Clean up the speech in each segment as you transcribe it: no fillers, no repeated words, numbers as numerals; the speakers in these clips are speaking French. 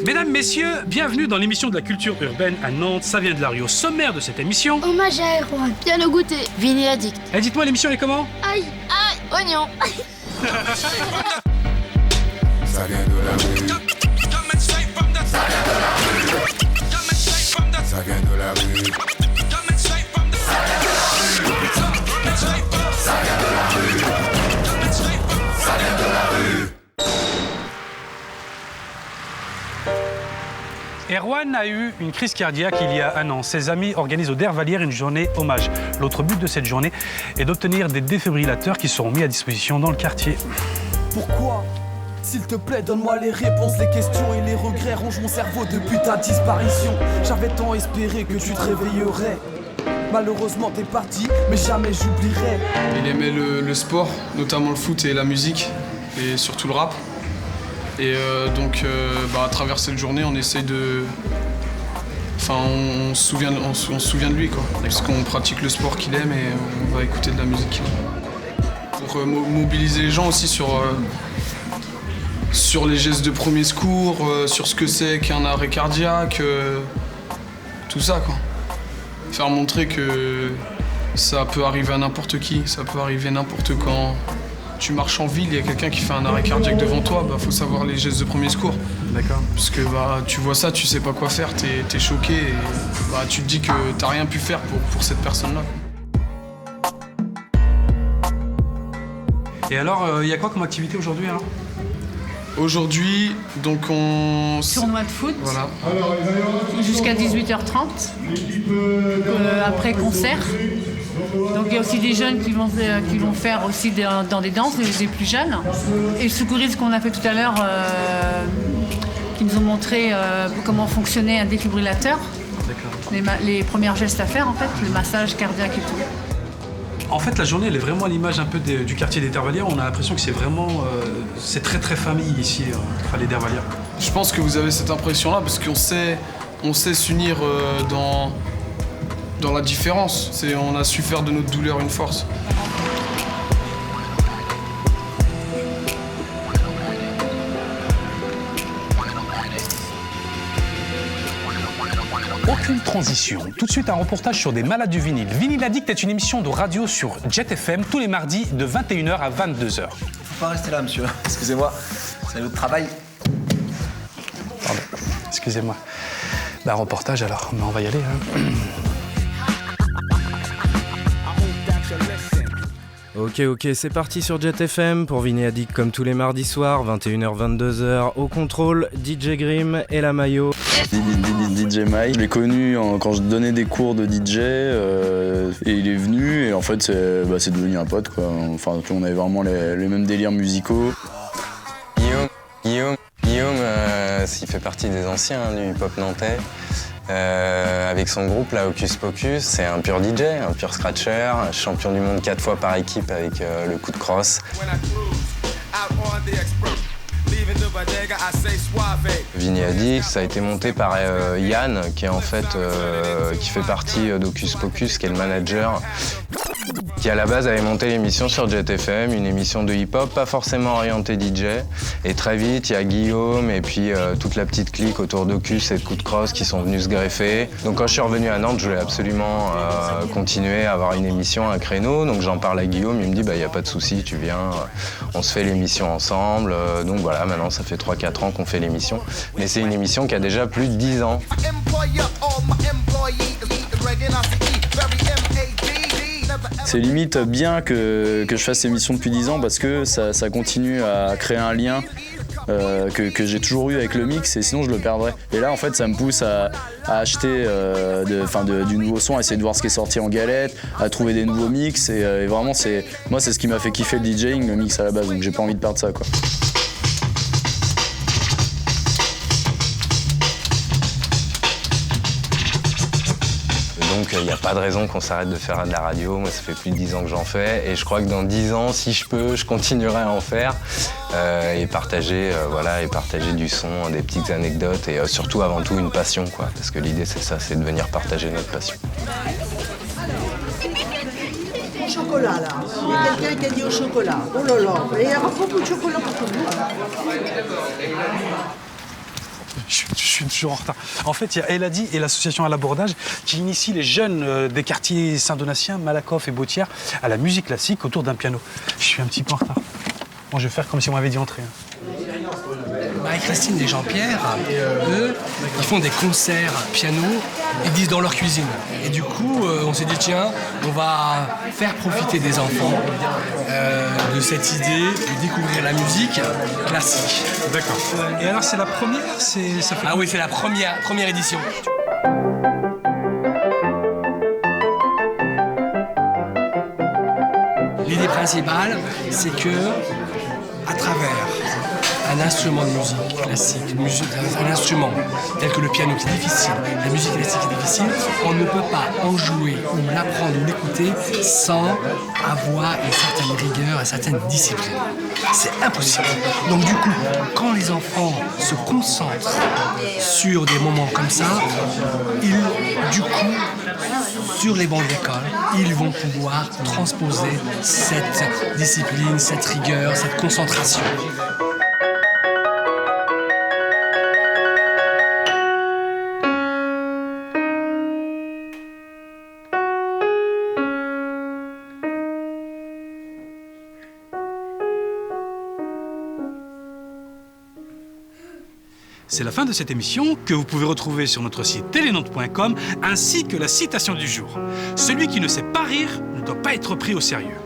Mesdames, messieurs, bienvenue dans l'émission de la culture urbaine à Nantes. Ça vient de la rue. Au sommaire de cette émission... Hommage à Erwan, piano goûter, Vinny Addict. Eh, dites-moi, l'émission elle est comment? Aïe, aïe, oignon. Ça vient de la rue. Ça vient de la rue. Erwan a eu une crise cardiaque il y a un an. Ses amis organisent au Dervalière une journée hommage. L'autre but de cette journée est d'obtenir des défibrillateurs qui seront mis à disposition dans le quartier. Pourquoi? S'il te plaît, donne-moi les réponses, les questions et les regrets rongent mon cerveau depuis ta disparition. J'avais tant espéré que tu te réveillerais. Malheureusement t'es parti, mais jamais j'oublierai. Il aimait le sport, notamment le foot et la musique, et surtout le rap. Et donc à travers cette journée, on essaye de... Enfin, on se souvient de lui, quoi. Puisqu'on pratique le sport qu'il aime et on va écouter de la musique qu'il aime. Pour mobiliser les gens aussi sur les gestes de premier secours, sur ce que c'est qu'un arrêt cardiaque, tout ça, quoi. Faire montrer que ça peut arriver à n'importe qui, ça peut arriver n'importe quand. Tu marches en ville, il y a quelqu'un qui fait un arrêt cardiaque devant toi, faut savoir les gestes de premier secours. D'accord. Parce que tu vois ça, tu sais pas quoi faire, t'es choqué et tu te dis que t'as rien pu faire pour cette personne-là. Et alors, il y a quoi comme activité aujourd'hui alors? Aujourd'hui, donc on... Tournoi de foot, voilà. jusqu'à 18h30, après concert. Donc il y a aussi des jeunes qui vont faire aussi dans des danses, des plus jeunes. Et le secourisme qu'on a fait tout à l'heure, qui nous ont montré comment fonctionnait un défibrillateur. Les premiers gestes à faire en fait, le massage cardiaque et tout. En fait, la journée, elle est vraiment à l'image un peu du quartier des Dervalières. On a l'impression que c'est vraiment... c'est très très famille ici, les Dervalières. Je pense que vous avez cette impression-là parce qu'on sait s'unir dans la différence. On a su faire de notre douleur une force. Aucune transition. Tout de suite, un reportage sur des malades du vinyle. Vinyle Addict est une émission de radio sur Jet FM tous les mardis de 21h à 22h. Faut pas rester là, monsieur. Excusez-moi, c'est notre travail. Pardon, excusez-moi. Reportage alors, mais on va y aller. Ok, c'est parti sur Jet FM pour Vinny Addict comme tous les mardis soirs, 21h-22h. Au contrôle, DJ Grimm et la Mayo. DJ Mike, je l'ai connu quand je donnais des cours de DJ et il est venu et en fait c'est devenu un pote, quoi. Enfin, on avait vraiment les mêmes délires musicaux. Guillaume, il fait partie des anciens du hip-hop nantais. Avec son groupe, là, Hocus Pocus, c'est un pur DJ, un pur scratcher, champion du monde 4 fois par équipe avec le coup de crosse. Vinny Addict, ça a été monté par Yann, qui est en fait qui fait partie d'Hocus Pocus, qui est le manager, qui à la base avait monté l'émission sur Jet FM, une émission de hip-hop, pas forcément orientée DJ. Et très vite, il y a Guillaume et puis toute la petite clique autour d'Hocus et de Coup de Crosse qui sont venus se greffer. Donc quand je suis revenu à Nantes, je voulais absolument continuer à avoir une émission, un créneau. Donc j'en parle à Guillaume, il me dit y a pas de souci, tu viens, on se fait l'émission ensemble. Donc voilà, maintenant ça fait 3-4 ans qu'on fait l'émission. Mais c'est une émission qui a déjà plus de 10 ans. C'est limite bien que je fasse l'émission depuis 10 ans parce que ça continue à créer un lien que j'ai toujours eu avec le mix et sinon je le perdrais. Et là en fait ça me pousse à acheter du nouveau son, à essayer de voir ce qui est sorti en galette, à trouver des nouveaux mix et vraiment c'est ce qui m'a fait kiffer le DJing, le mix à la base, donc j'ai pas envie de perdre ça, quoi. Donc il n'y a pas de raison qu'on s'arrête de faire de la radio. Moi, ça fait plus de 10 ans que j'en fais. Et je crois que dans 10 ans, si je peux, je continuerai à en faire. Et partager du son, des petites anecdotes. Et surtout, avant tout, une passion, quoi. Parce que l'idée, c'est ça, c'est de venir partager notre passion. Au chocolat, là. Il y a quelqu'un qui a dit au chocolat. Oh là là. Et il y a beaucoup de chocolat pour tout le monde. Je suis toujours en retard. En fait, il y a Eladi et l'association à l'abordage qui initie les jeunes des quartiers Saint-Donatien, Malakoff et Bautière à la musique classique autour d'un piano. Je suis un petit peu en retard. Bon, je vais faire comme si on m'avait dit entrer. Marie-Christine et Jean-Pierre, eux, ils font des concerts piano, ils disent dans leur cuisine. Et du coup, on s'est dit, tiens, on va faire profiter des enfants de cette idée de découvrir la musique classique. D'accord. Et alors, c'est la première Ah oui, c'est la première édition. L'idée principale, c'est que, à travers un instrument de musique classique, un instrument tel que le piano qui est difficile, la musique classique est difficile, on ne peut pas en jouer ou l'apprendre ou l'écouter sans avoir une certaine rigueur, une certaine discipline. C'est impossible. Donc du coup, quand les enfants se concentrent sur des moments comme ça, sur les bancs d'école, ils vont pouvoir transposer cette discipline, cette rigueur, cette concentration. C'est la fin de cette émission que vous pouvez retrouver sur notre site telenonte.com ainsi que la citation du jour. Celui qui ne sait pas rire ne doit pas être pris au sérieux.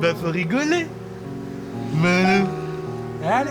Bah faut rigoler. Mais allez.